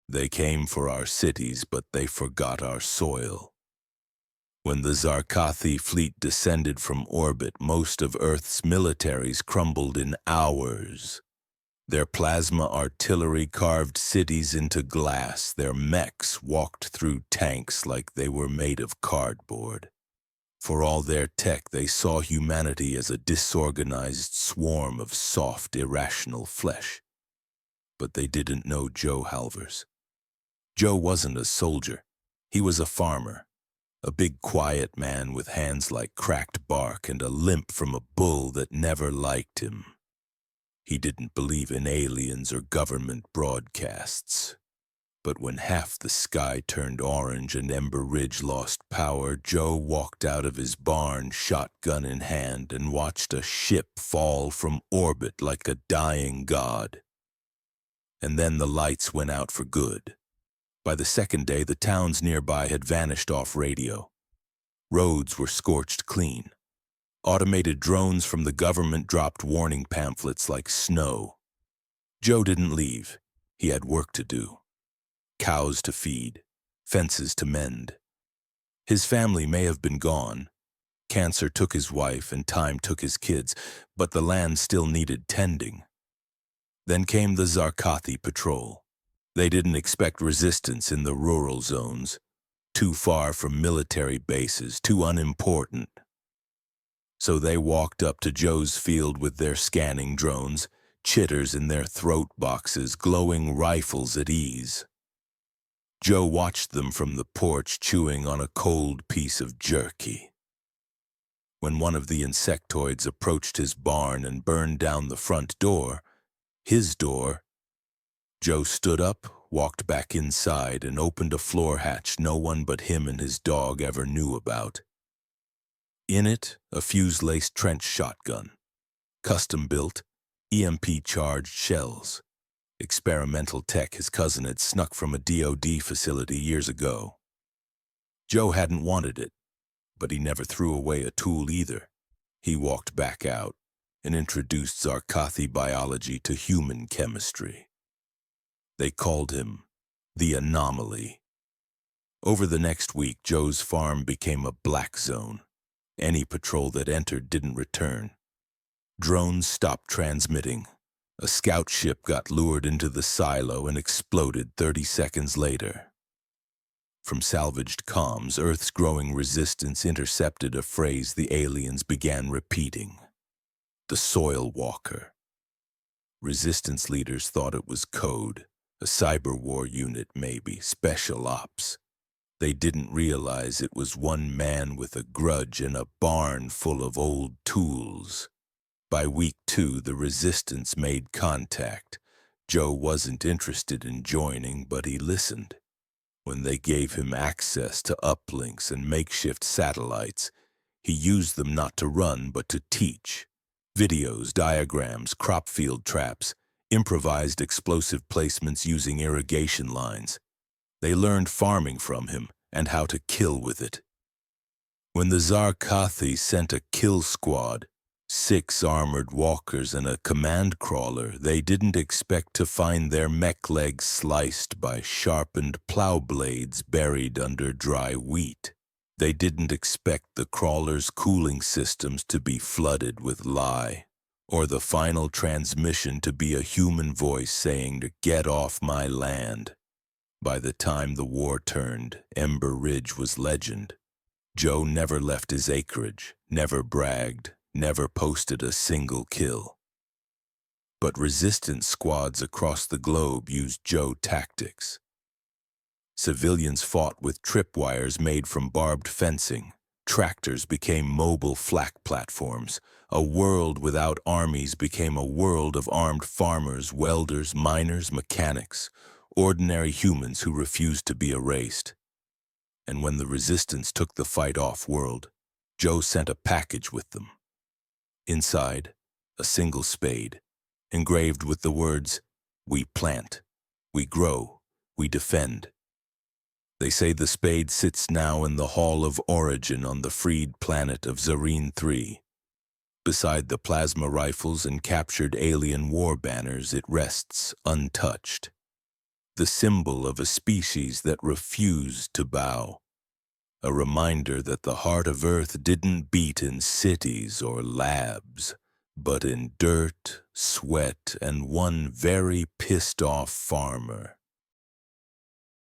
They came for our cities, but they forgot our soil. When the Zarkathi fleet descended from orbit, most of Earth's militaries crumbled in hours. Their plasma artillery carved cities into glass. Their mechs walked through tanks like they were made of cardboard. For all their tech, they saw humanity as a disorganized swarm of soft, irrational flesh. But they didn't know Joe Halvers. Joe wasn't a soldier. He was a farmer. A big, quiet man with hands like cracked bark and a limp from a bull that never liked him. He didn't believe in aliens or government broadcasts. But when half the sky turned orange and Ember Ridge lost power, Joe walked out of his barn, shotgun in hand, and watched a ship fall from orbit like a dying god. And then the lights went out for good. By the second day, the towns nearby had vanished off radio. Roads were scorched clean. Automated drones from the government dropped warning pamphlets like snow. Joe didn't leave. He had work to do. Cows to feed, fences to mend. His family may have been gone. Cancer took his wife and time took his kids, but the land still needed tending. Then came the Zarkathi patrol. They didn't expect resistance in the rural zones, too far from military bases, too unimportant. So they walked up to Joe's field with their scanning drones, chitters in their throat boxes, glowing rifles at ease. Joe watched them from the porch, chewing on a cold piece of jerky. When one of the insectoids approached his barn and burned down the front door, his door, Joe stood up, walked back inside, and opened a floor hatch no one but him and his dog ever knew about. In it, a fuse-laced trench shotgun, custom-built, EMP-charged shells. Experimental tech his cousin had snuck from a DoD facility years ago. Joe hadn't wanted it, but he never threw away a tool either. He walked back out and introduced Zarkathi biology to human chemistry. They called him the Anomaly. Over the next week, Joe's farm became a black zone. Any patrol that entered didn't return. Drones stopped transmitting. A scout ship got lured into the silo and exploded 30 seconds later. From salvaged comms, Earth's growing resistance intercepted a phrase the aliens began repeating. The Soil Walker. Resistance leaders thought it was code, a cyber war unit maybe, special ops. They didn't realize it was one man with a grudge and a barn full of old tools. By week 2, the resistance made contact. Joe wasn't interested in joining, but he listened. When they gave him access to uplinks and makeshift satellites, he used them not to run, but to teach. Videos, diagrams, crop field traps, improvised explosive placements using irrigation lines. They learned farming from him and how to kill with it. When the Zarkathi sent a kill squad, 6 armored walkers and a command crawler, they didn't expect to find their mech legs sliced by sharpened plow blades buried under dry wheat. They didn't expect the crawler's cooling systems to be flooded with lye, or the final transmission to be a human voice saying to get off my land. By the time the war turned, Ember Ridge was legend. Joe never left his acreage, never bragged, never posted a single kill. But resistance squads across the globe used Joe tactics. Civilians fought with tripwires made from barbed fencing. Tractors became mobile flak platforms. A world without armies became a world of armed farmers, welders, miners, mechanics, ordinary humans who refused to be erased. And when the resistance took the fight off-world, Joe sent a package with them. Inside, a single spade, engraved with the words, "We plant, we grow, we defend." They say the spade sits now in the Hall of Origin on the freed planet of Zareen 3. Beside the plasma rifles and captured alien war banners, it rests untouched. the symbol of a species that refused to bow. A reminder that the heart of Earth didn't beat in cities or labs, but in dirt, sweat, and one very pissed-off farmer.